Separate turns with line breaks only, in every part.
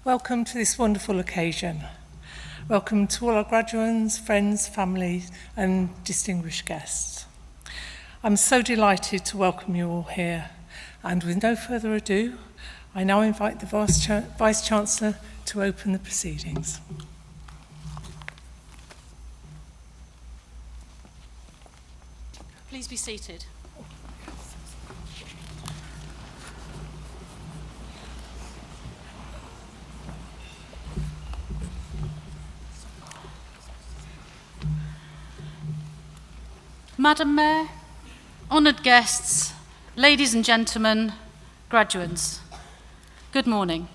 Welcome to this wonderful occasion. Welcome to all our graduates, friends, families and distinguished guests. I'm so delighted to welcome you all here, and with no further ado, I now invite the Vice-Chancellor to open the proceedings.
Please be seated. Madam Mayor, honoured guests, ladies and gentlemen, graduates, good morning.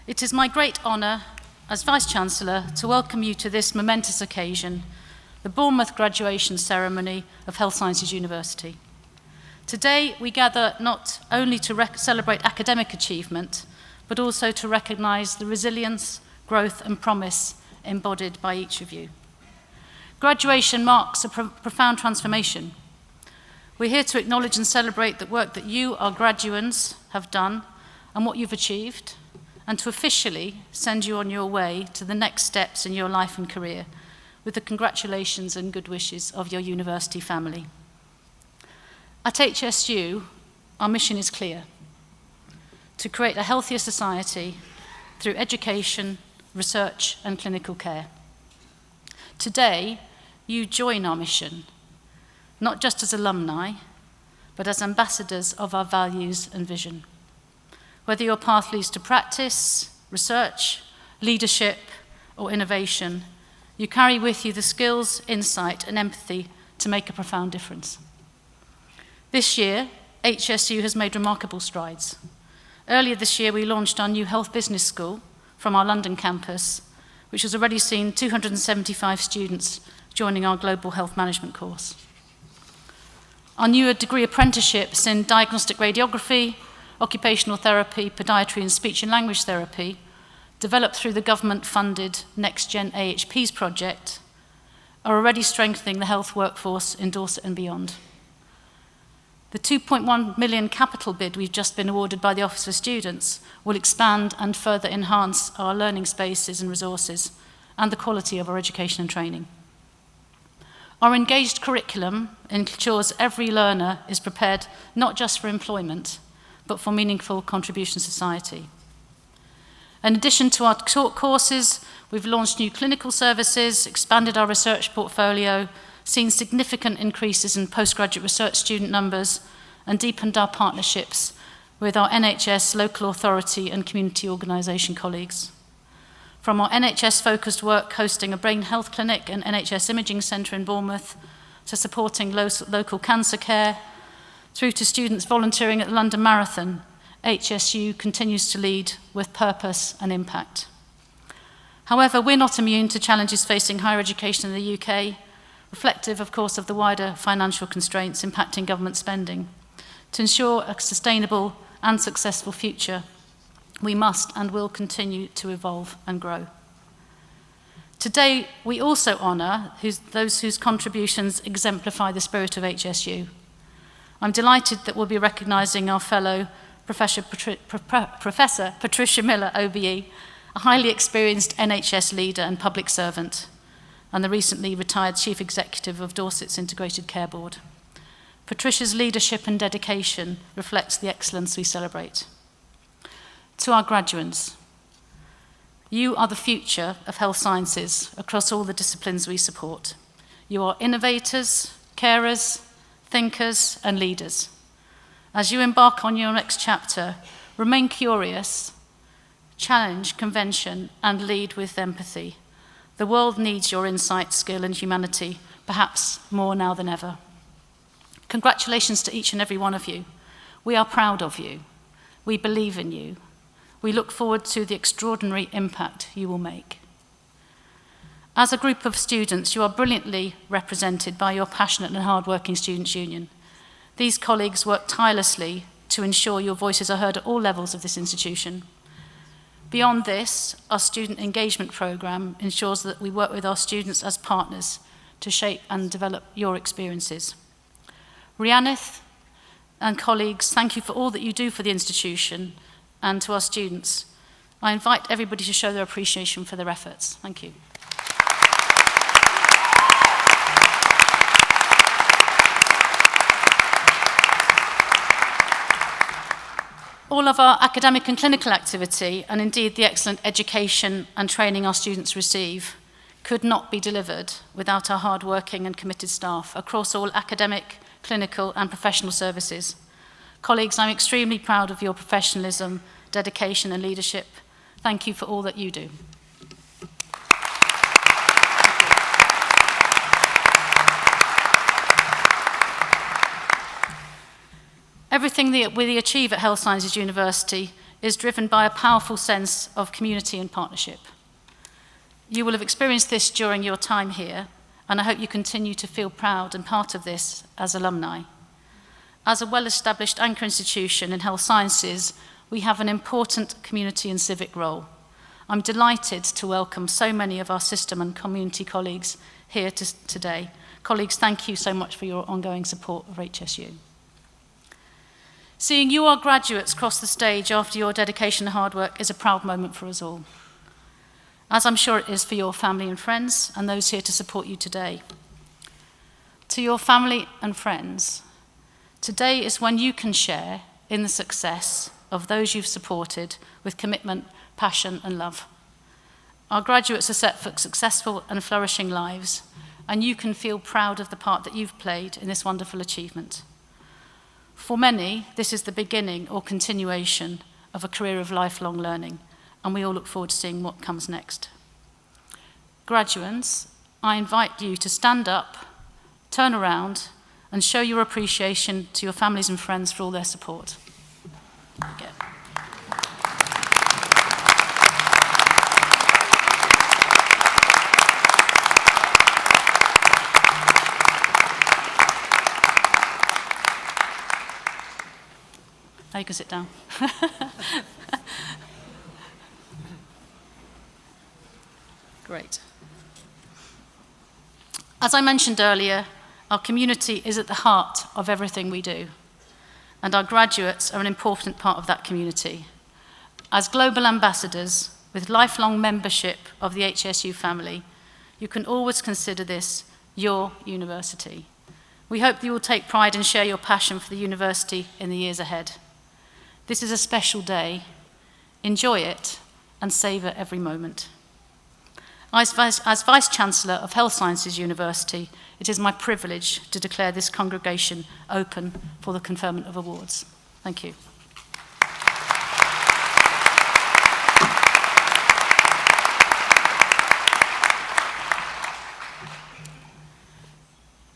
It is my great honour as Vice-Chancellor to welcome you to this momentous occasion, the Bournemouth Graduation Ceremony of Health Sciences University. Today we gather not only to celebrate academic achievement, but also to recognise the resilience, growth and promise embodied by each of you. Graduation marks a profound transformation. We're here to acknowledge and celebrate the work that you, our graduates, have done and what you've achieved, and to officially send you on your way to the next steps in your life and career with the congratulations and good wishes of your university family. At HSU, our mission is clear: to create a healthier society through education, research and clinical care. Today, you join our mission, not just as alumni, but as ambassadors of our values and vision. Whether your path leads to practice, research, leadership, or innovation, you carry with you the skills, insight, and empathy to make a profound difference. This year, HSU has made remarkable strides. Earlier this year, we launched our new Health Business School from our London campus, which has already seen 275 students joining our Global Health Management course. Our newer degree apprenticeships in diagnostic radiography, occupational therapy, podiatry and speech and language therapy, developed through the government-funded Next Gen AHPs project, are already strengthening the health workforce in Dorset and beyond. The £2.1 million capital bid we've just been awarded by the Office for Students will expand and further enhance our learning spaces and resources and the quality of our education and training. Our engaged curriculum ensures every learner is prepared not just for employment, but for meaningful contribution to society. In addition to our taught courses, we've launched new clinical services, expanded our research portfolio, seen significant increases in postgraduate research student numbers, and deepened our partnerships with our NHS, local authority and community organisation colleagues. From our NHS-focused work hosting a brain health clinic and NHS imaging centre in Bournemouth, to supporting local cancer care, through to students volunteering at the London Marathon, HSU continues to lead with purpose and impact. However, we're not immune to challenges facing higher education in the UK, reflective, of course, of the wider financial constraints impacting government spending. To ensure a sustainable and successful future, we must and will continue to evolve and grow. Today, we also honour those whose contributions exemplify the spirit of HSU. I'm delighted that we'll be recognising our fellow Professor Patricia Miller, OBE, a highly experienced NHS leader and public servant, and the recently retired Chief Executive of Dorset's Integrated Care Board. Patricia's leadership and dedication reflects the excellence we celebrate. To our graduates, you are the future of health sciences across all the disciplines we support. You are innovators, carers, thinkers, and leaders. As you embark on your next chapter, remain curious, challenge convention, and lead with empathy. The world needs your insight, skill, and humanity, perhaps more now than ever. Congratulations to each and every one of you. We are proud of you. We believe in you. We look forward to the extraordinary impact you will make. As a group of students, you are brilliantly represented by your passionate and hard-working Students' Union. These colleagues work tirelessly to ensure your voices are heard at all levels of this institution. Beyond this, our student engagement programme ensures that we work with our students as partners to shape and develop your experiences. Rhiannon and colleagues, thank you for all that you do for the institution and to our students. I invite everybody to show their appreciation for their efforts. Thank you. All of our academic and clinical activity, and indeed the excellent education and training our students receive, could not be delivered without our hard-working and committed staff across all academic, clinical and professional services. Colleagues, I'm extremely proud of your professionalism, dedication and leadership. Thank you for all that you do. Everything that we achieve at Health Sciences University is driven by a powerful sense of community and partnership. You will have experienced this during your time here, and I hope you continue to feel proud and part of this as alumni. As a well-established anchor institution in health sciences, we have an important community and civic role. I'm delighted to welcome so many of our system and community colleagues here today. Colleagues, thank you so much for your ongoing support of HSU. Seeing you, our graduates, cross the stage after your dedication and hard work is a proud moment for us all, as I'm sure it is for your family and friends and those here to support you today. To your family and friends, today is when you can share in the success of those you've supported with commitment, passion and love. Our graduates are set for successful and flourishing lives, and you can feel proud of the part that you've played in this wonderful achievement. For many, this is the beginning or continuation of a career of lifelong learning, and we all look forward to seeing what comes next. Graduates, I invite you to stand up, turn around, and show your appreciation to your families and friends for all their support. Okay. Now you can sit down. Great. As I mentioned earlier, our community is at the heart of everything we do, and our graduates are an important part of that community. As global ambassadors with lifelong membership of the HSU family, you can always consider this your university. We hope that you will take pride and share your passion for the university in the years ahead. This is a special day. Enjoy it and savour every moment. As Vice-Chancellor of Health Sciences University, it is my privilege to declare this congregation open for the conferment of awards. Thank you.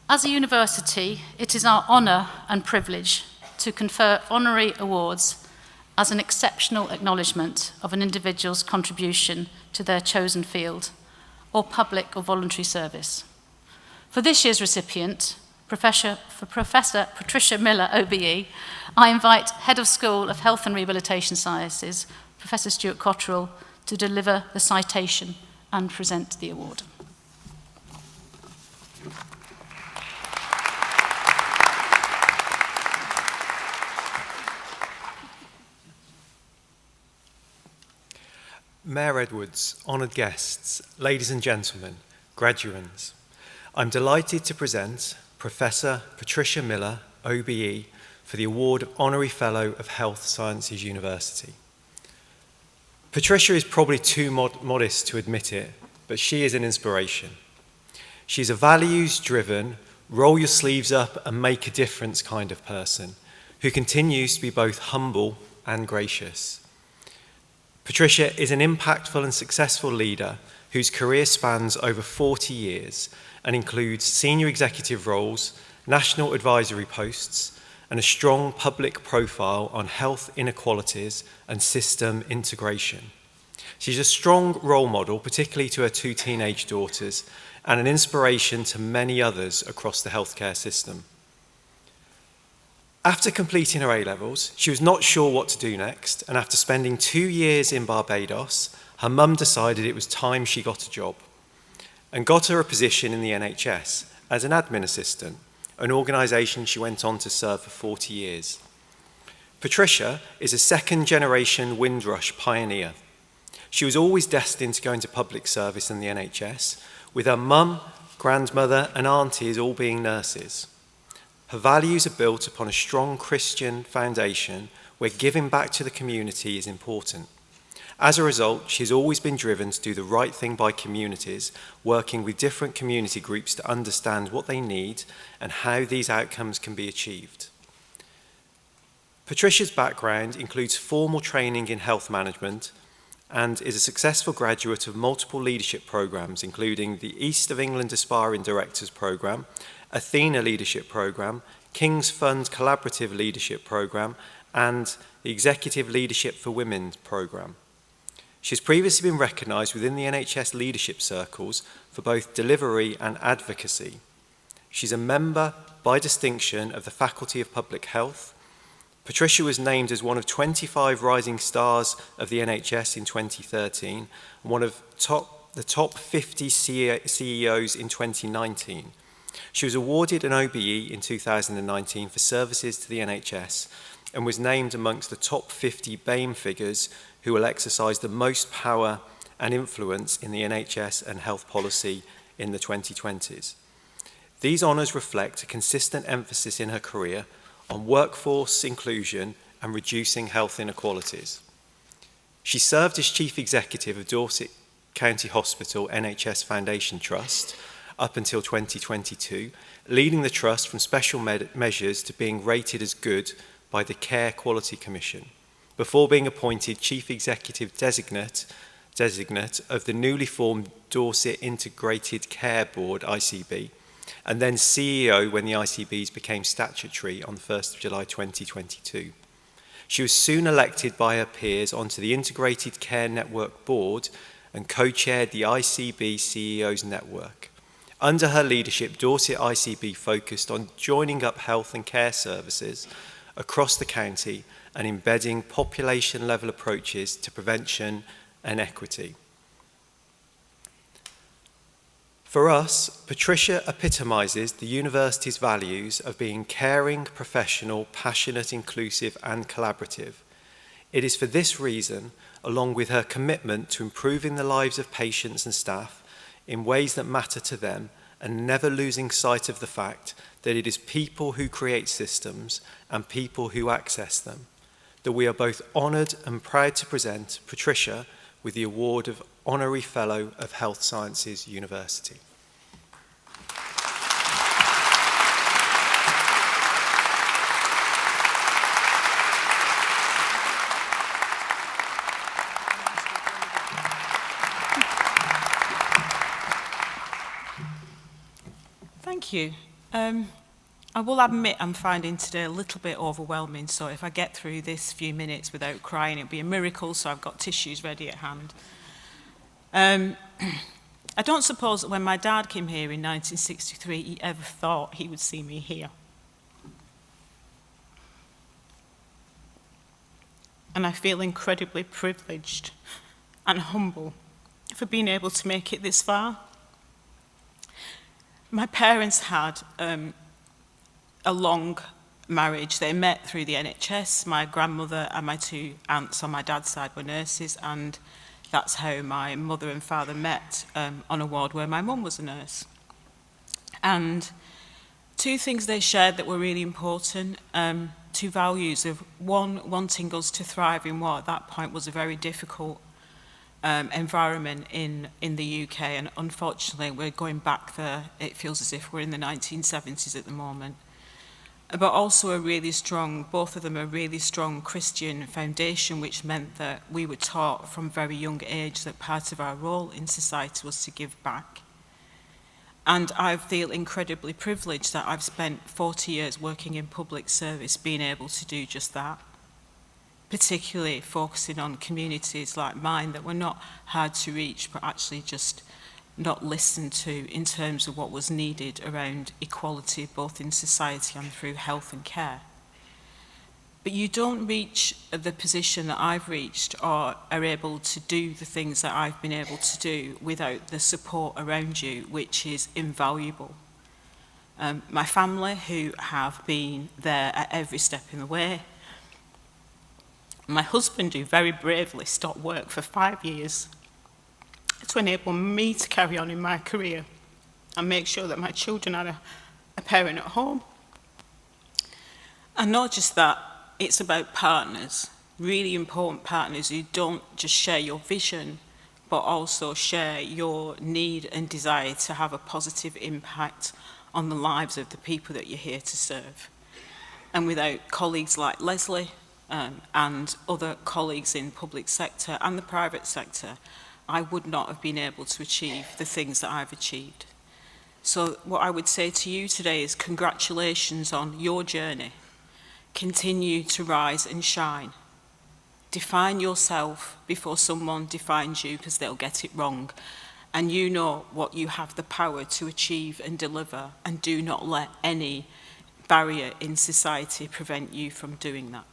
As a university, it is our honour and privilege to confer honorary awards as an exceptional acknowledgement of an individual's contribution to their chosen field, or public or voluntary service. For this year's recipient, Professor Patricia Miller, OBE, I invite Head of School of Health and Rehabilitation Sciences, Professor Stewart Cotterill, to deliver the citation and present the award.
Mayor Edwards, honoured guests, ladies and gentlemen, graduands, I'm delighted to present Professor Patricia Miller, OBE, for the award of Honorary Fellow of Health Sciences University. Patricia is probably too modest to admit it, but she is an inspiration. She's a values-driven, roll your sleeves up and make a difference kind of person who continues to be both humble and gracious. Patricia is an impactful and successful leader whose career spans over 40 years and includes senior executive roles, national advisory posts, and a strong public profile on health inequalities and system integration. She's a strong role model, particularly to her two teenage daughters, and an inspiration to many others across the healthcare system. After completing her A-levels, she was not sure what to do next, and after spending 2 years in Barbados, her mum decided it was time she got a job and got her a position in the NHS as an admin assistant, an organisation she went on to serve for 40 years. Patricia is a second-generation Windrush pioneer. She was always destined to go into public service in the NHS, with her mum, grandmother and aunties all being nurses. Her values are built upon a strong Christian foundation where giving back to the community is important. As a result, she's always been driven to do the right thing by communities, working with different community groups to understand what they need and how these outcomes can be achieved. Patricia's background includes formal training in health management and is a successful graduate of multiple leadership programs, including the East of England Aspiring Directors Programme, Athena Leadership Programme, King's Fund Collaborative Leadership Programme, and the Executive Leadership for Women Programme. She has previously been recognised within the NHS leadership circles for both delivery and advocacy. She's a member by distinction of the Faculty of Public Health. Patricia was named as one of 25 rising stars of the NHS in 2013 and one of the top 50 CEOs in 2019. She was awarded an OBE in 2019 for services to the NHS and was named amongst the top 50 BAME figures who will exercise the most power and influence in the NHS and health policy in the 2020s. These honours reflect a consistent emphasis in her career on workforce inclusion and reducing health inequalities. She served as Chief Executive of Dorset County Hospital NHS Foundation Trust up until 2022, leading the trust from special measures to being rated as good by the Care Quality Commission, before being appointed Chief Executive Designate of the newly formed Dorset Integrated Care Board, ICB, and then CEO when the ICBs became statutory on the 1st of July 2022. She was soon elected by her peers onto the Integrated Care Network Board and co-chaired the ICB CEOs Network. Under her leadership, Dorset ICB focused on joining up health and care services across the county and embedding population-level approaches to prevention and equity. For us, Patricia epitomises the university's values of being caring, professional, passionate, inclusive and collaborative. It is for this reason, along with her commitment to improving the lives of patients and staff in ways that matter to them and never losing sight of the fact that it is people who create systems and people who access them, that we are both honoured and proud to present Patricia with the award of Honorary Fellow of Health Sciences University.
Thank you. I will admit I'm finding today a little bit overwhelming, so if I get through this few minutes without crying, it'll be a miracle, so I've got tissues ready at hand. I don't suppose that when my dad came here in 1963, he ever thought he would see me here. And I feel incredibly privileged and humble for being able to make it this far. My parents had a long marriage. They met through the NHS. My grandmother and my two aunts on my dad's side were nurses, and that's how my mother and father met on a ward where my mum was a nurse. And two things they shared that were really important, two values of one, wanting us to thrive in what at that point was a very difficult environment in the UK, and unfortunately we're going back there. It feels as if we're in the 1970s at the moment. But also a really strong, both of them a really strong Christian foundation, which meant that we were taught from a very young age that part of our role in society was to give back. And I feel incredibly privileged that I've spent 40 years working in public service being able to do just that, particularly focusing on communities like mine that were not hard to reach, but actually just not listened to in terms of what was needed around equality, both in society and through health and care. But you don't reach the position that I've reached or are able to do the things that I've been able to do without the support around you, which is invaluable. My family, who have been there at every step in the way, My husband, who very bravely stopped work for 5 years to enable me to carry on in my career and make sure that my children had a parent at home. And not just that, it's about partners, really important partners who don't just share your vision, but also share your need and desire to have a positive impact on the lives of the people that you're here to serve. And without colleagues like Lesley and other colleagues in public sector and the private sector, I would not have been able to achieve the things that I've achieved. So what I would say to you today is congratulations on your journey. Continue to rise and shine. Define yourself before someone defines you, because they'll get it wrong. And you know what you have the power to achieve and deliver, and do not let any barrier in society prevent you from doing that.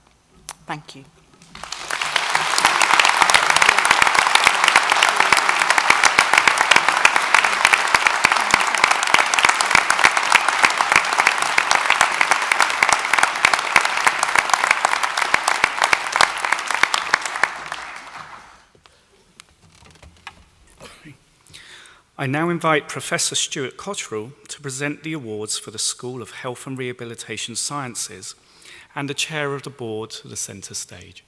Thank you.
I now invite Professor Stewart Cotterill to present the awards for the School of Health and Rehabilitation Sciences and the Chair of the Board to the centre stage.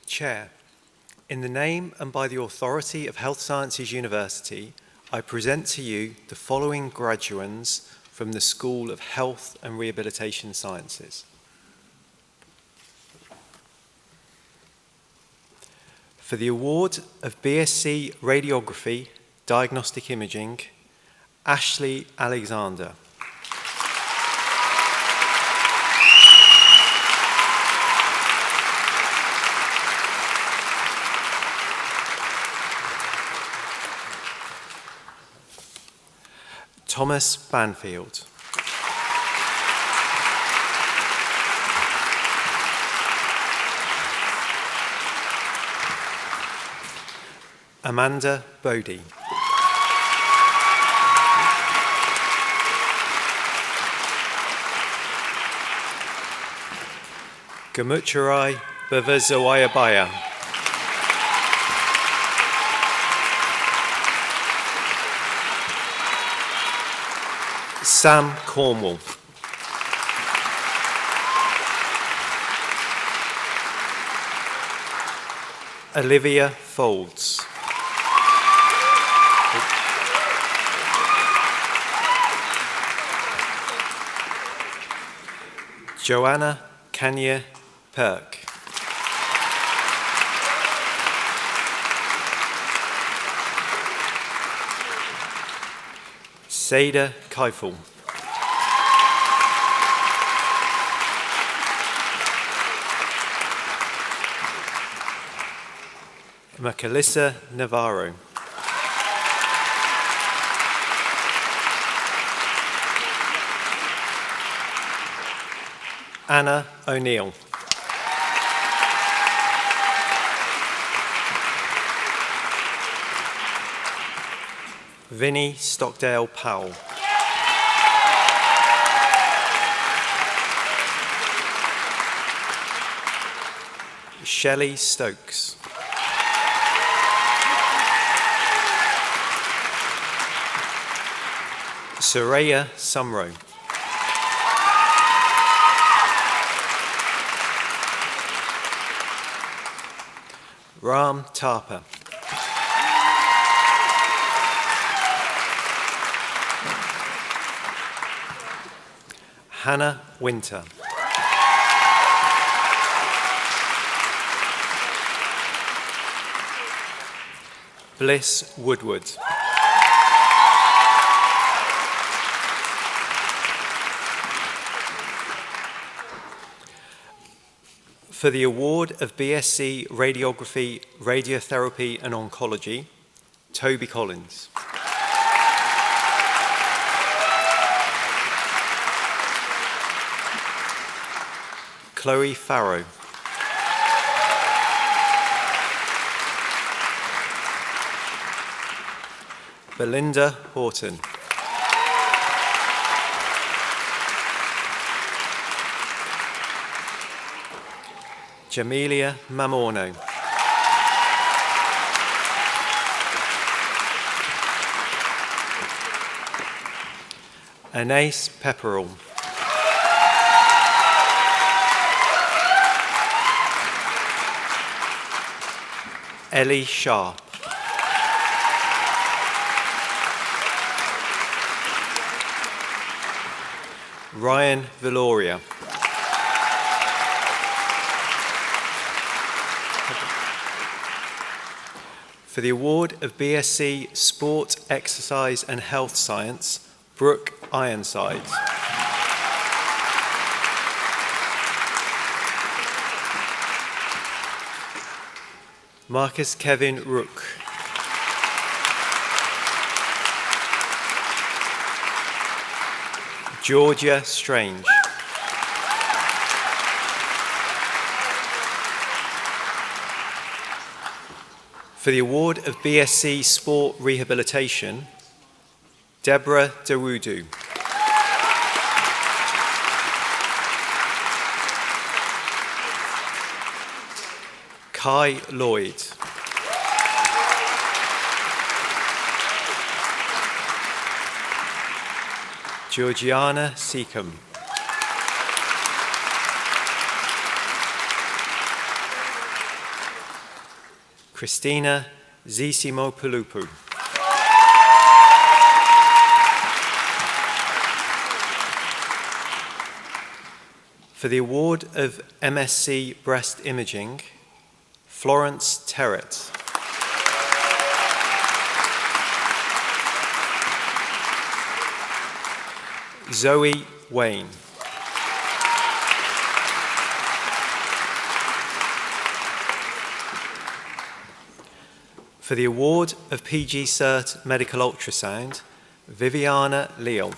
Chair, in the name and by the authority of Health Sciences University, I present to you the following graduands from the School of Health and Rehabilitation Sciences. For the award of BSc Radiography, Diagnostic Imaging, Ashley Alexander. Thomas Banfield. Amanda Bodie. Gamucharai Bavazawayabaya. Sam Cornwall. Olivia Folds. Joanna Kanya Perk. Seda Keifel. Macalissa Navarro. Anna O'Neill. Vinnie Stockdale Powell. Shelley Stokes. Soraya Sumrow. Ram Tarpa. Hannah Winter. Bliss Woodward. For the award of BSc Radiography, Radiotherapy and Oncology, Toby Collins. Chloe Farrow. Belinda Horton. Jamelia Mamorno. Anais Pepperell. Ellie Sharp. Ryan Valoria. For the award of BSc Sport, Exercise and Health Science, Brooke Ironsides. Marcus Kevin Rook. Georgia Strange. For the award of BSc Sport Rehabilitation, Deborah Darudu. Kai Lloyd. Georgiana Seacombe. Christina Zisimo-Pulupu. For the award of MSc Breast Imaging, Florence Terrett. Zoe Wayne. For the award of PG Cert Medical Ultrasound, Viviana Leal.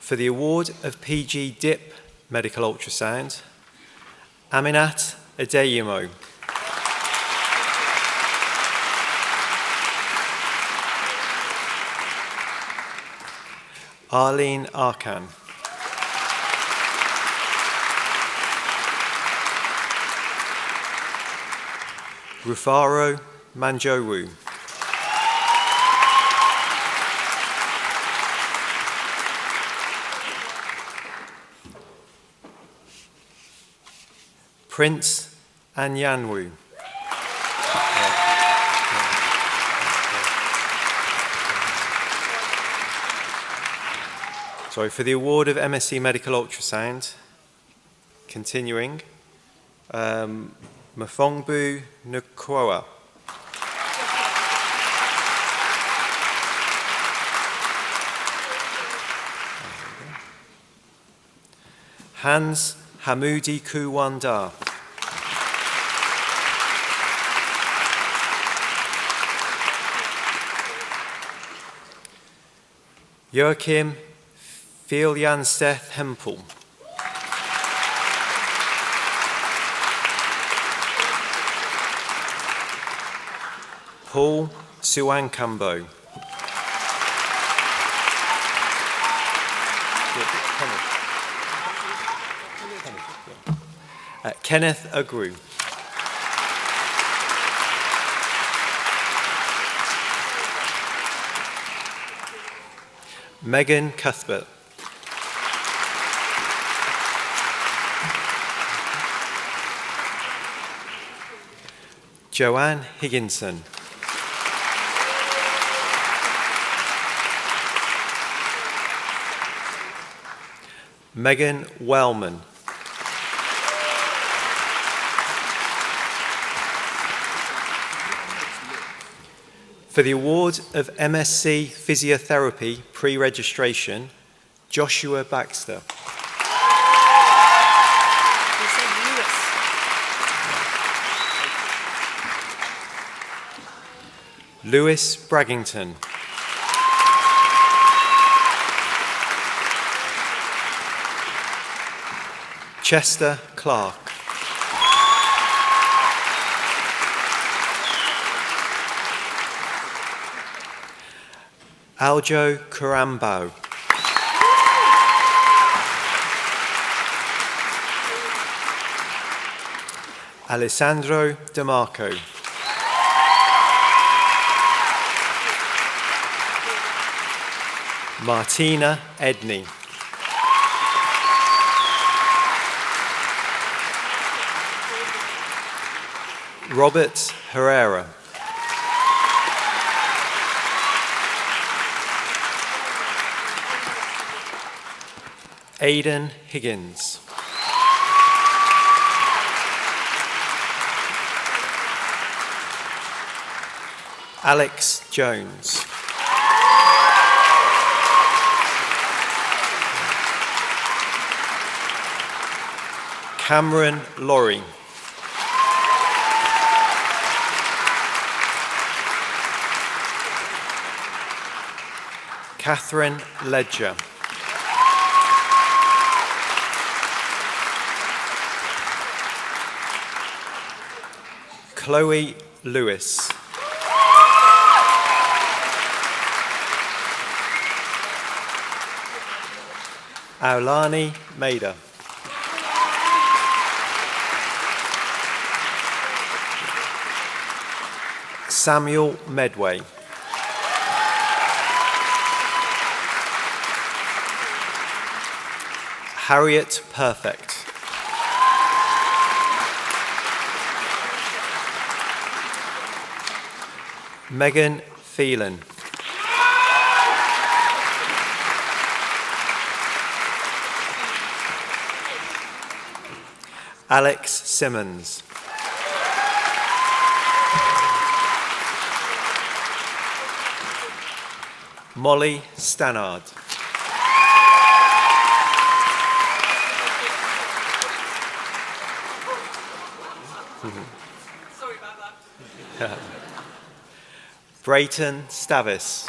For the award of PG DIP Medical Ultrasound, Aminat Adeyemo. Arlene Arkan. Rufaro Manjowu. Prince Anyanwu. Sorry, for the award of MSc Medical Ultrasound, continuing, Mfongbu Nkwoa. Hans Hamoudi Kuwanda. Joachim Filiansteth Hempel. Paul Suankambo. Kenneth Agru. Megan Cuthbert. Joanne Higginson. Megan Wellman. For the award of MSc Physiotherapy pre-registration, Joshua Baxter. Lewis Braggington. Chester Clark. Aljo Karambao. Alessandro DeMarco. Martina Edney. Robert Herrera. Aidan Higgins. Alex Jones. Cameron Laurie. Catherine Ledger. Chloe Lewis. Aulani Maida. Samuel Medway. Harriet Perfect. Megan Phelan. Alex Simmons. Molly Stannard.
Sorry about that.
Brayton Stavis.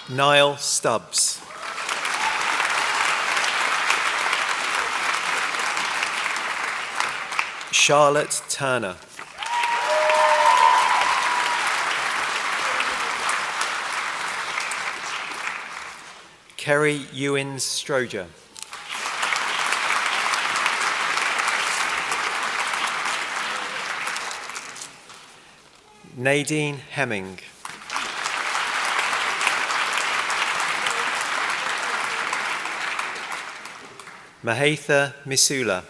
Niall Stubbs. Charlotte Turner. Kerry Ewins Stroger. Nadine Hemming. Mahatha Misula.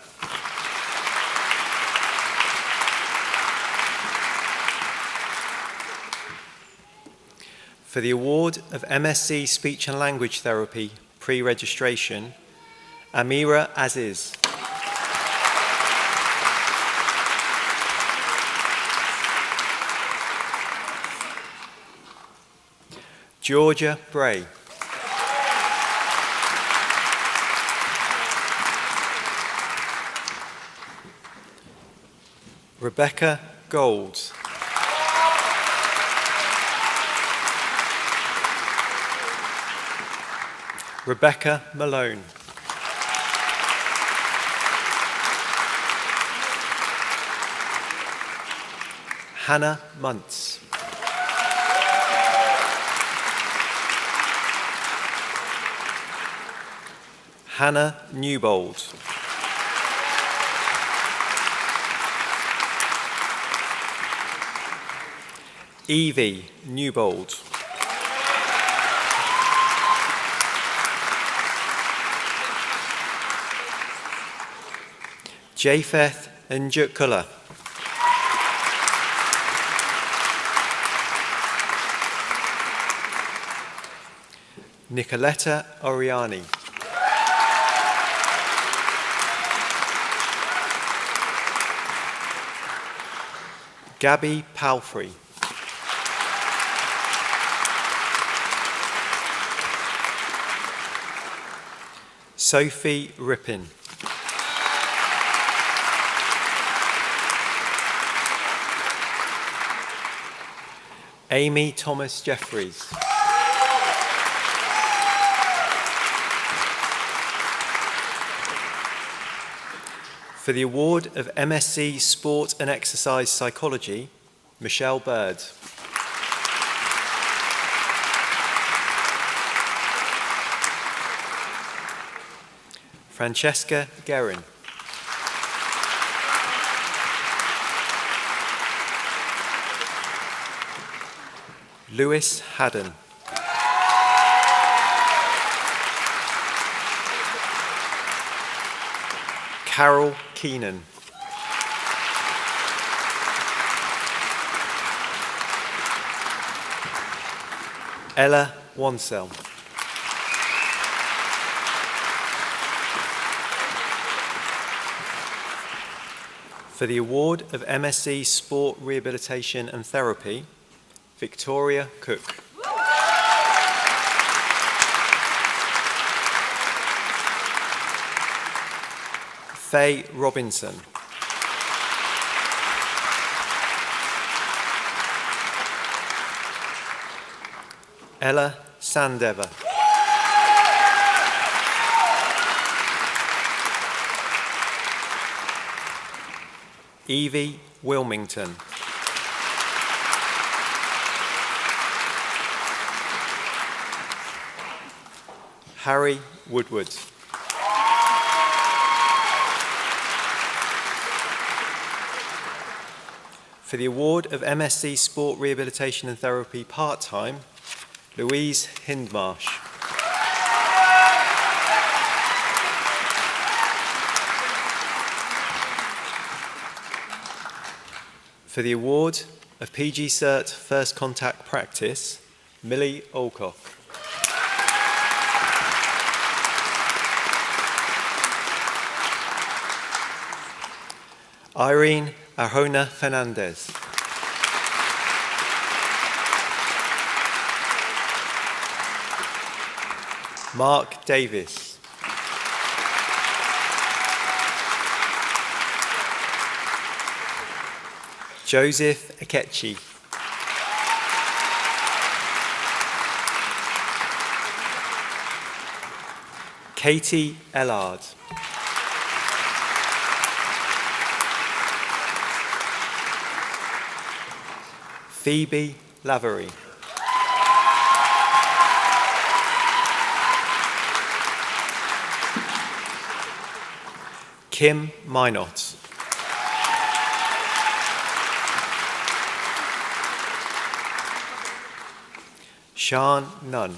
For the award of MSc Speech and Language Therapy pre-registration, Amira Aziz. Georgia Bray. Rebecca Gold. Rebecca Malone. Hannah Muntz. Hannah Newbold. Evie Newbold. Japheth Njukula. Nicoletta Oriani. Gabby Palfrey. Sophie Rippin. Amy Thomas Jeffries. For the award of MSc Sport and Exercise Psychology, Michelle Bird. Francesca Guerin. Lewis Haddon. Carol Keenan. Ella Wansell. For the award of MSc Sport Rehabilitation and Therapy, Victoria Cook. Faye Robinson. Ella Sandever. Evie Wilmington. Harry Woodward. For the award of MSc Sport Rehabilitation and Therapy Part-Time, Louise Hindmarsh. For the award of PG Cert First Contact Practice, Millie Alcock. Irene Arjona Fernandez. Mark Davis. Joseph Akechi. Katie Ellard. Phoebe Lavery. Kim Minot. Sean Nunn.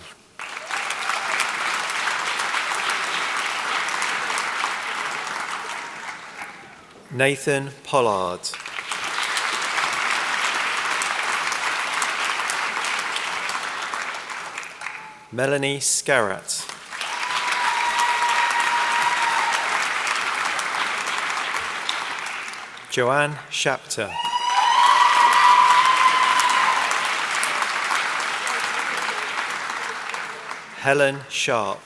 Nathan Pollard. Melanie Scarratt. Joanne Shapter. Helen Sharp.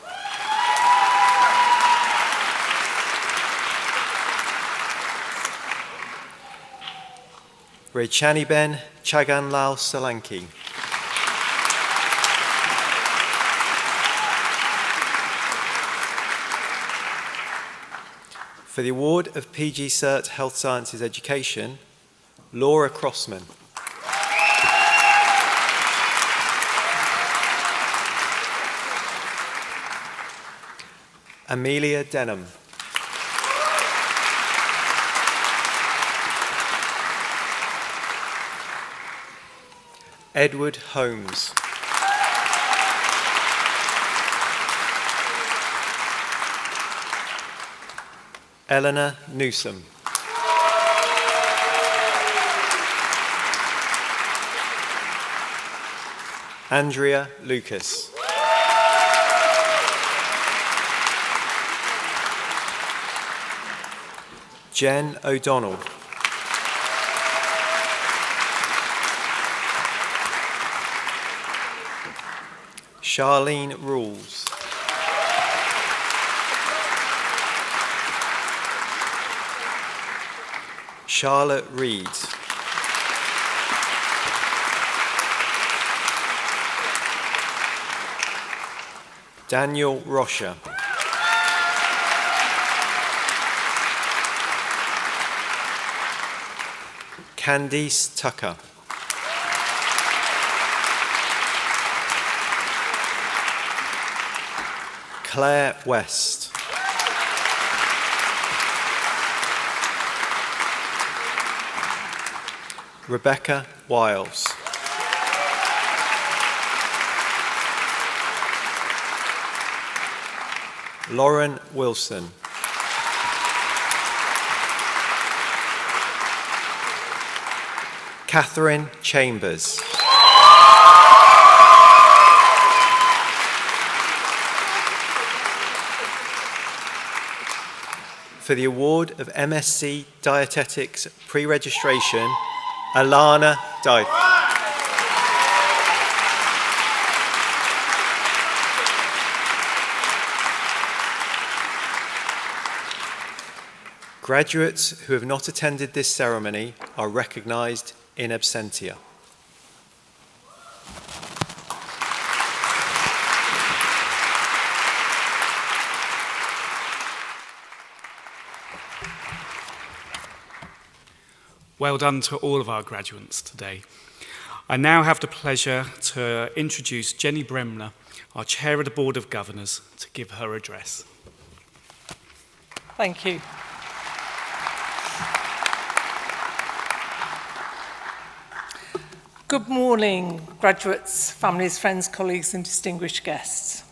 Raychaniben Chaganlal Solanki. For the award of PG Cert Health Sciences Education, Laura Crossman. Amelia Denham. Edward Holmes. Eleanor Newsom. Andrea Lucas. Jen O'Donnell. Charlene Rules. Charlotte Reed. Daniel Rocha. Candice Tucker. Claire West. Rebecca Wiles. Lauren Wilson. Catherine Chambers. For the award of MSc Dietetics Pre-Registration, Alana Dyke. Graduates who have not attended this ceremony are recognised in absentia.
Well done to all of our graduates today. I now have the pleasure to introduce Jeni Bremner, our Chair of the Board of Governors, to give her address.
Thank you. Good morning, graduates, families, friends, colleagues and distinguished guests.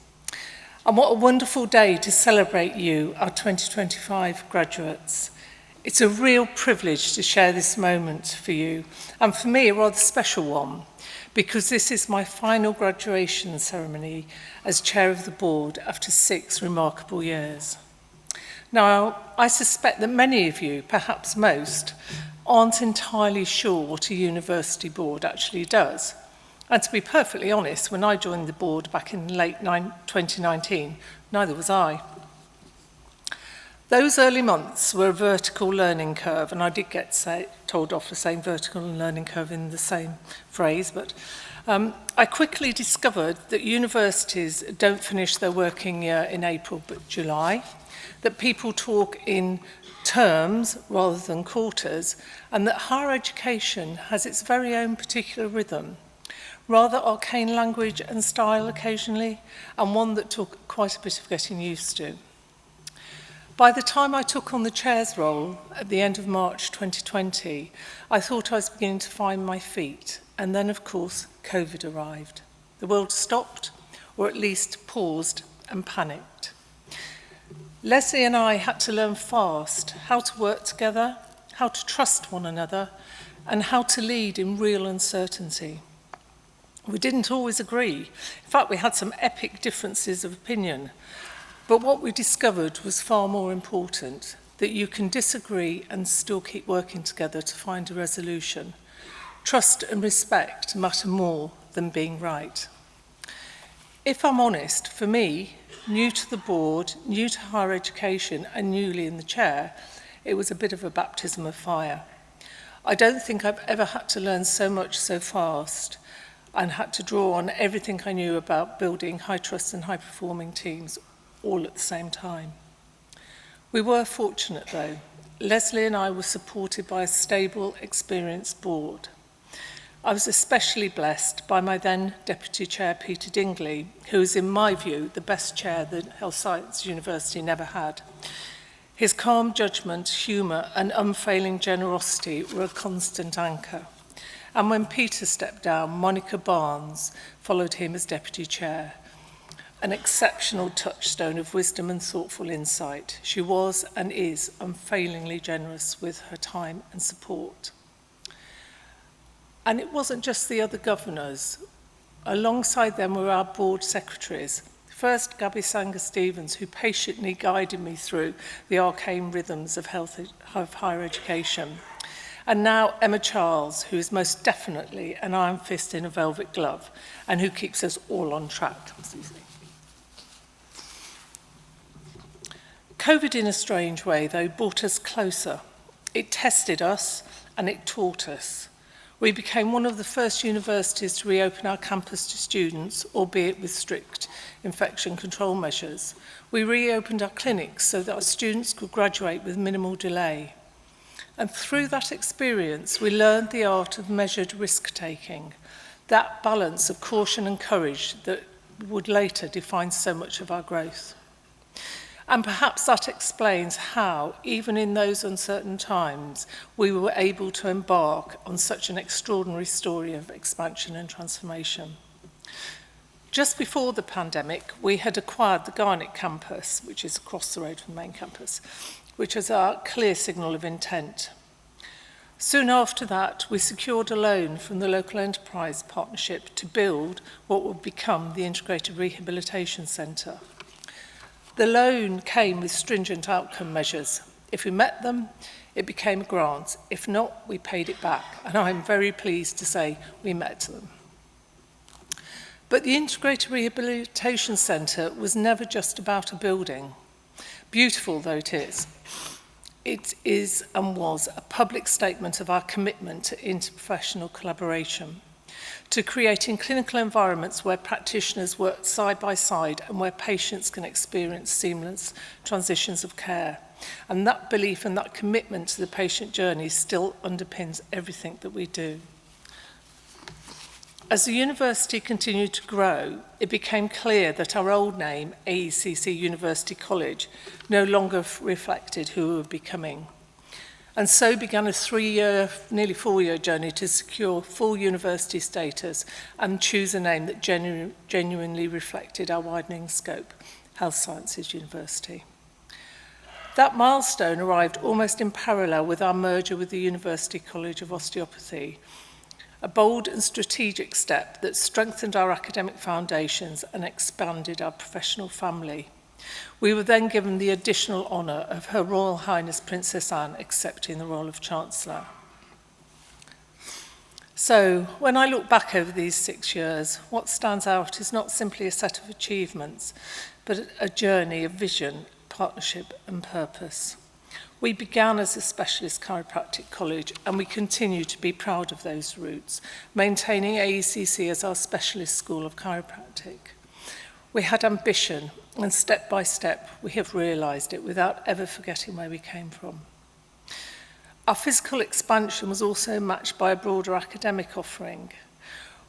And what a wonderful day to celebrate you, our 2025 graduates. It's a real privilege to share this moment for you, and for me a rather special one, because this is my final graduation ceremony as chair of the board after 6 remarkable years. Now, I suspect that many of you, perhaps most, aren't entirely sure what a university board actually does. And to be perfectly honest, when I joined the board back in late 2019, neither was I. Those early months were a vertical learning curve, and I did get told off for saying vertical learning curve in the same phrase, but I quickly discovered that universities don't finish their working year in April but July, that people talk in terms rather than quarters, and that higher education has its very own particular rhythm, rather arcane language and style occasionally, and one that took quite a bit of getting used to. By the time I took on the chair's role at the end of March 2020, I thought I was beginning to find my feet, and then of course COVID arrived. The world stopped, or at least paused and panicked. Lesley and I had to learn fast how to work together, how to trust one another, and how to lead in real uncertainty. We didn't always agree. In fact, we had some epic differences of opinion. But what we discovered was far more important, that you can disagree and still keep working together to find a resolution. Trust and respect matter more than being right. If I'm honest, for me, new to the board, new to higher education, and newly in the chair, it was a bit of a baptism of fire. I don't think I've ever had to learn so much so fast and had to draw on everything I knew about building high trust and high performing teams all at the same time. We were fortunate though. Lesley and I were supported by a stable, experienced board. I was especially blessed by my then Deputy Chair, Peter Dingley, who is, in my view, the best chair that Health Science University never had. His calm judgment, humour and unfailing generosity were a constant anchor. And when Peter stepped down, Monica Barnes followed him as Deputy Chair. an exceptional touchstone of wisdom and thoughtful insight. She was and is unfailingly generous with her time and support. And it wasn't just the other governors. Alongside them were our board secretaries. First, Gabby Sanger-Stevens, who patiently guided me through the arcane rhythms of higher education. And now Emma Charles, who is most definitely an iron fist in a velvet glove and who keeps us all on track. COVID, in a strange way, though, brought us closer. It tested us and it taught us. We became one of the first universities to reopen our campus to students, albeit with strict infection control measures. We reopened our clinics so that our students could graduate with minimal delay. And through that experience, we learned the art of measured risk-taking, that balance of caution and courage that would later define so much of our growth. And perhaps that explains how, even in those uncertain times, we were able to embark on such an extraordinary story of expansion and transformation. Just before the pandemic, we had acquired the Garnet campus, which is across the road from the main campus, which was our clear signal of intent. Soon after that, we secured a loan from the local enterprise partnership to build what would become the Integrated Rehabilitation Centre. The loan came with stringent outcome measures. If we met them, it became a grant. If not, we paid it back. And I'm very pleased to say we met them. But the Integrated Rehabilitation Centre was never just about a building. Beautiful though it is and was a public statement of our commitment to interprofessional collaboration, to creating clinical environments where practitioners work side by side and where patients can experience seamless transitions of care. And that belief and that commitment to the patient journey still underpins everything that we do. As the university continued to grow, it became clear that our old name, AECC University College, no longer reflected who we were becoming. And so began a 3-year, nearly 4-year journey to secure full university status and choose a name that genuinely reflected our widening scope, Health Sciences University. That milestone arrived almost in parallel with our merger with the University College of Osteopathy, a bold and strategic step that strengthened our academic foundations and expanded our professional family. We were then given the additional honour of Her Royal Highness Princess Anne accepting the role of Chancellor. So, when I look back over these 6 years, what stands out is not simply a set of achievements, but a journey of vision, partnership and purpose. We began as a specialist chiropractic college and we continue to be proud of those roots, maintaining AECC as our specialist school of chiropractic. We had ambition and step by step we have realised it without ever forgetting where we came from. Our physical expansion was also matched by a broader academic offering.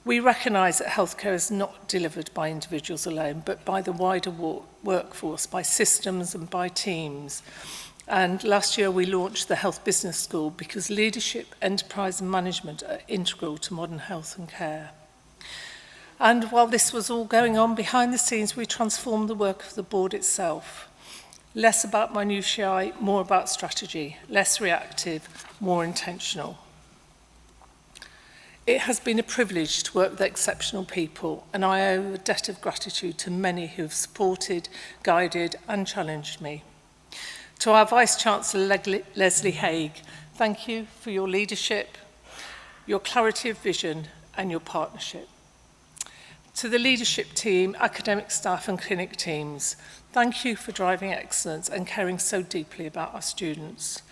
We recognise that healthcare is not delivered by individuals alone, but by the wider workforce, by systems and by teams. And last year we launched the Health Business School because leadership, enterprise and management are integral to modern health and care. And while this was all going on behind the scenes, we transformed the work of the board itself. Less about minutiae, more about strategy, less reactive, more intentional. It has been a privilege to work with exceptional people, and I owe a debt of gratitude to many who have supported, guided and challenged me. To our Vice-Chancellor, Lesley Haig, thank you for your leadership, your clarity of vision and your partnership. To the leadership team, academic staff and clinic teams, thank you for driving excellence and caring so deeply about our students.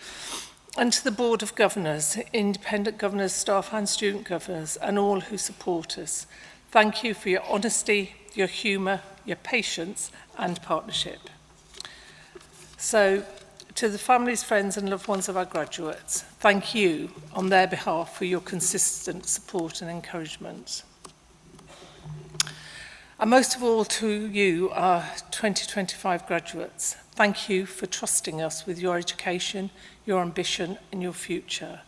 And to the Board of Governors, independent governors, staff and student governors, and all who support us, thank you for your honesty, your humour, your patience and partnership. So, to the families, friends and loved ones of our graduates, thank you on their behalf for your consistent support and encouragement. And most of all to you, our 2025 graduates, thank you for trusting us with your education, your ambition and your future.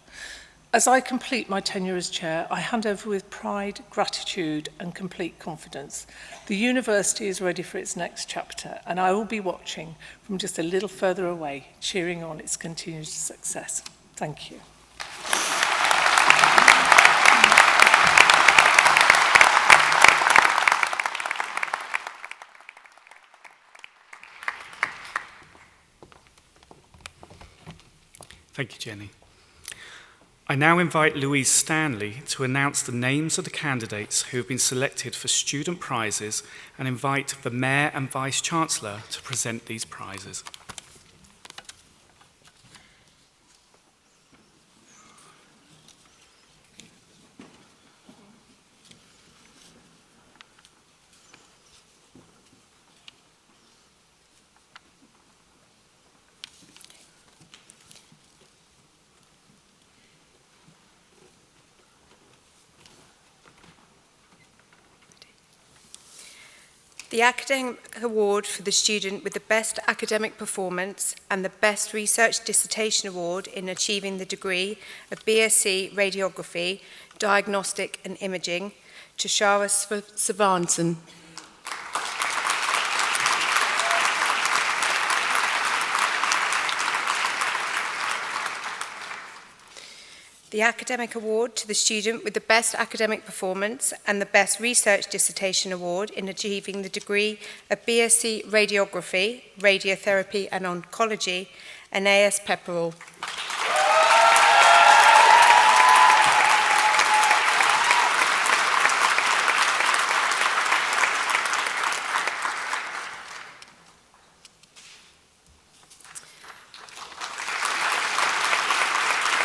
As I complete my tenure as chair, I hand over with pride, gratitude and complete confidence. The university is ready for its next chapter, and I will be watching from just a little further away, cheering on its continued success. Thank you.
Thank you, Jenny. I now invite Louise Stanley to announce the names of the candidates who have been selected for student prizes and invite the Mayor and Vice-Chancellor to present these prizes.
The Academic Award for the student with the best academic performance and the best research dissertation award in achieving the degree of BSc Radiography, Diagnostic and Imaging to Shara Svanson. The Academic Award to the student with the best academic performance and the best research dissertation award in achieving the degree of BSc Radiography, Radiotherapy and Oncology, Aeneas Pepperell.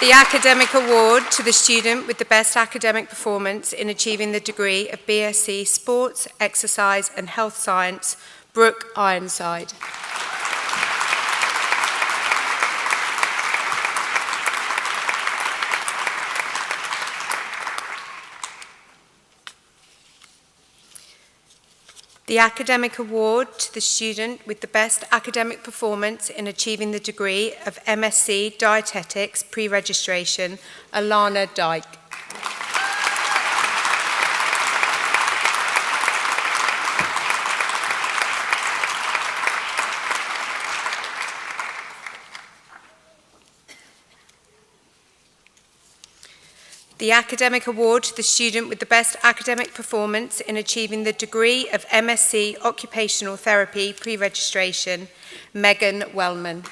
The Academic Award to the student with the best academic performance in achieving the degree of BSc Sports, Exercise and Health Science, Brooke Ironside. The Academic Award to the student with the best academic performance in achieving the degree of MSc Dietetics Pre-Registration, Alana Dyke. The Academic Award to the student with the best academic performance in achieving the degree of MSc Occupational Therapy Pre-Registration, Megan Wellman.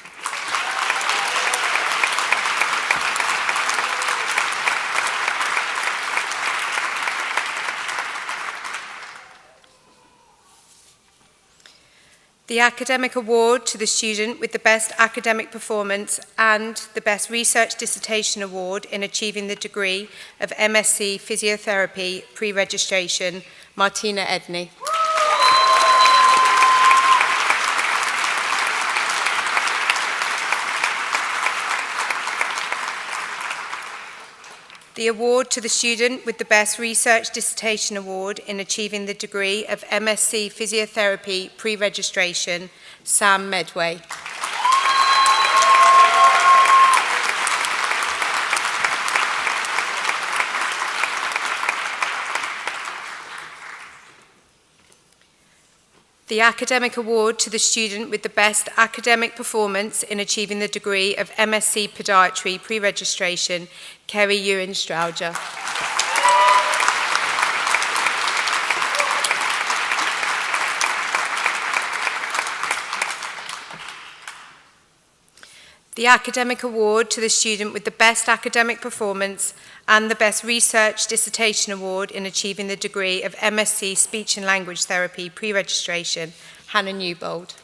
The Academic Award to the student with the best academic performance and the best research dissertation award in achieving the degree of MSc Physiotherapy Pre-Registration, Martina Edney. The award to the student with the best research dissertation award in achieving the degree of MSc Physiotherapy Pre-Registration, Sam Medway. The Academic Award to the student with the best academic performance in achieving the degree of MSc Podiatry Pre-Registration, Kerry Ewan-Strowger. The Academic Award to the student with the best academic performance and the best research dissertation award in achieving the degree of MSc Speech and Language Therapy Pre-Registration, Hannah Newbold.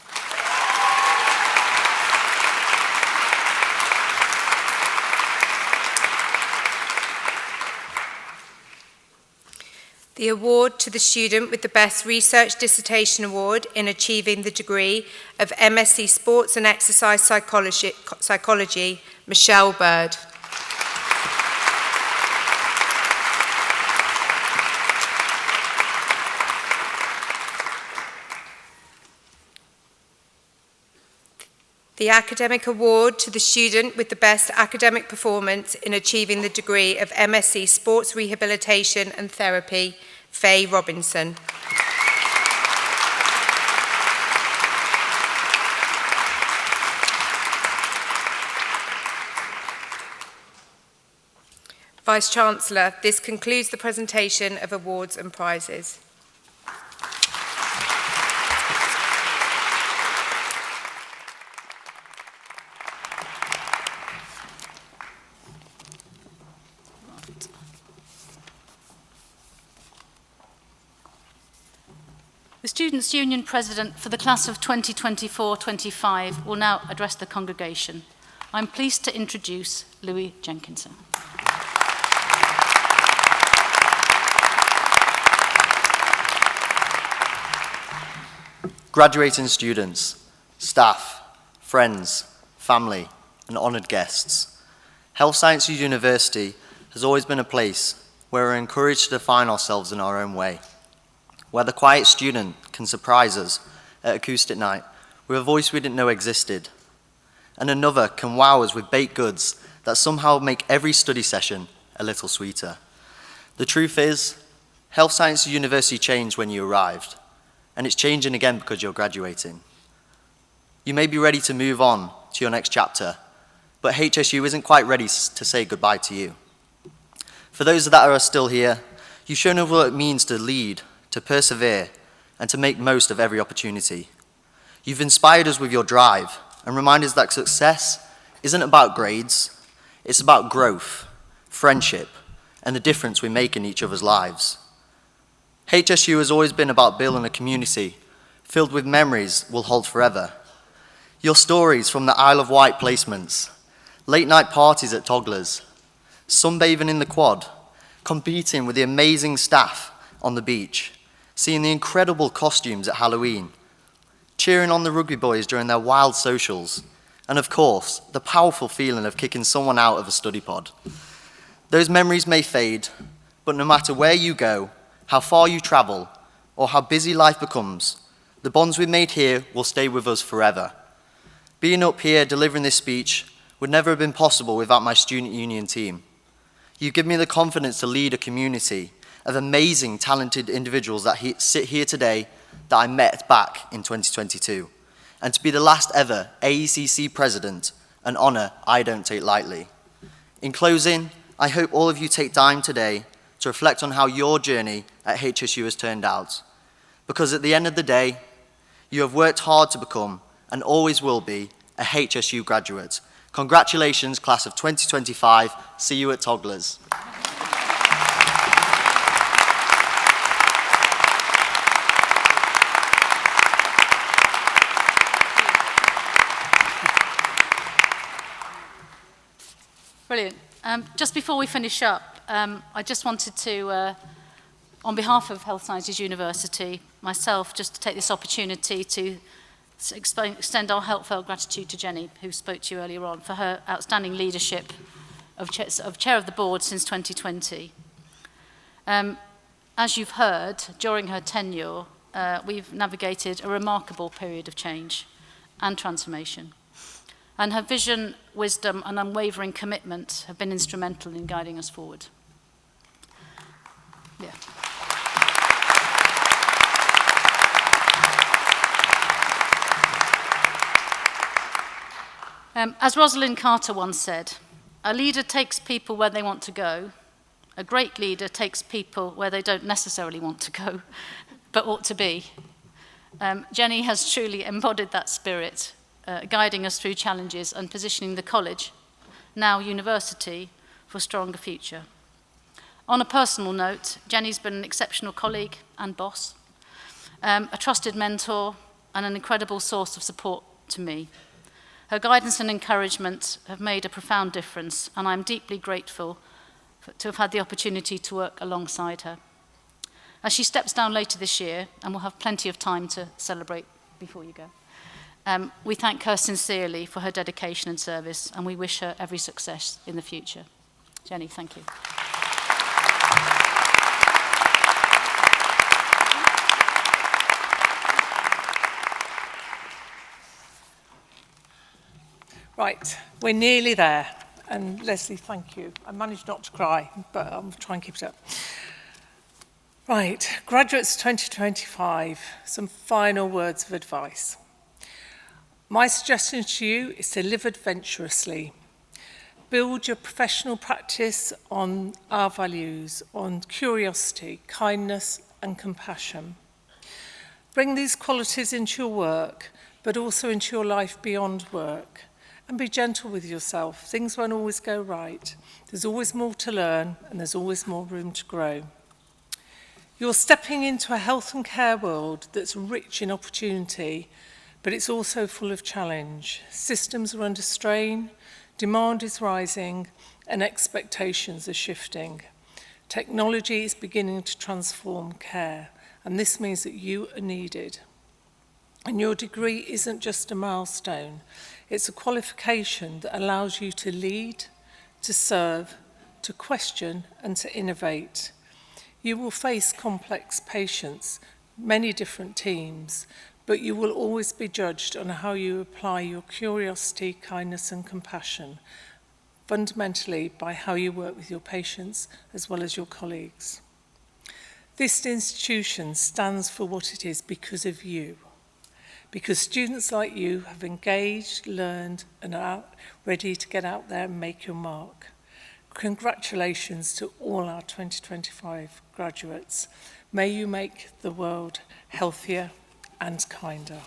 The award to the student with the best research dissertation award in achieving the degree of MSc Sports and Exercise Psychology, Michelle Bird. The academic award to the student with the best academic performance in achieving the degree of MSc Sports Rehabilitation and Therapy, Faye Robinson. Vice-Chancellor, this concludes the presentation of awards and prizes.
The Students' Union President for the class of 2024-25 will now address the congregation. I'm pleased to introduce Louis Jenkinson.
Graduating students, staff, friends, family, and honoured guests, Health Sciences University has always been a place where we're encouraged to define ourselves in our own way, where the quiet student can surprise us at acoustic night with a voice we didn't know existed, and another can wow us with baked goods that somehow make every study session a little sweeter. The truth is, Health Sciences University changed when you arrived, and it's changing again because you're graduating. You may be ready to move on to your next chapter, but HSU isn't quite ready to say goodbye to you. For those that are still here, you've shown us what it means to lead, to persevere, and to make most of every opportunity. You've inspired us with your drive and reminded us that success isn't about grades, it's about growth, friendship, and the difference we make in each other's lives. HSU has always been about building a community filled with memories we'll hold forever. Your stories from the Isle of Wight placements, late night parties at Toddlers, sunbathing in the quad, competing with the amazing staff on the beach, seeing the incredible costumes at Halloween, cheering on the rugby boys during their wild socials, and of course, the powerful feeling of kicking someone out of a study pod. Those memories may fade, but no matter where you go, how far you travel, or how busy life becomes, the bonds we made here will stay with us forever. Being up here delivering this speech would never have been possible without my student union team. You give me the confidence to lead a community of amazing, talented individuals that sit here today that I met back in 2022, and to be the last ever AECC president, an honour I don't take lightly. In closing, I hope all of you take time today to reflect on how your journey at HSU has turned out. Because at the end of the day, you have worked hard to become, and always will be, a HSU graduate. Congratulations, class of 2025. See you at Toddlers.
Brilliant. Just before we finish up, I just wanted to, on behalf of Health Sciences University, myself, just to take this opportunity to extend our heartfelt gratitude to Jeni, who spoke to you earlier on, for her outstanding leadership of chair of the board since 2020. As you've heard, during her tenure, we've navigated a remarkable period of change and transformation. And her vision, wisdom, and unwavering commitment have been instrumental in guiding us forward. Yeah. As Rosalind Carter once said, a leader takes people where they want to go. A great leader takes people where they don't necessarily want to go, but ought to be. Jeni has truly embodied that spirit, guiding us through challenges and positioning the college, now university, for a stronger future. On a personal note, Jeni's been an exceptional colleague and boss, a trusted mentor, and an incredible source of support to me. Her guidance and encouragement have made a profound difference, and I'm deeply grateful to have had the opportunity to work alongside her. As she steps down later this year, and we'll have plenty of time to celebrate before you go, we thank her sincerely for her dedication and service, and we wish her every success in the future. Jeni, thank you.
Right, we're nearly there. And Lesley, thank you. I managed not to cry, but I'll try and keep it up. Right, graduates 2025, some final words of advice. My suggestion to you is to live adventurously. Build your professional practice on our values, on curiosity, kindness and compassion. Bring these qualities into your work, but also into your life beyond work. And be gentle with yourself. Things won't always go right. There's always more to learn and there's always more room to grow. You're stepping into a health and care world that's rich in opportunity, but it's also full of challenge. Systems are under strain, demand is rising, and expectations are shifting. Technology is beginning to transform care, and this means that you are needed. And your degree isn't just a milestone. It's a qualification that allows you to lead, to serve, to question, and to innovate. You will face complex patients, many different teams, but you will always be judged on how you apply your curiosity, kindness, and compassion, fundamentally by how you work with your patients as well as your colleagues. This institution stands for what it is because of you. Because students like you have engaged, learned, and are ready to get out there and make your mark. Congratulations to all our 2025 graduates. May you make the world healthier and kinder.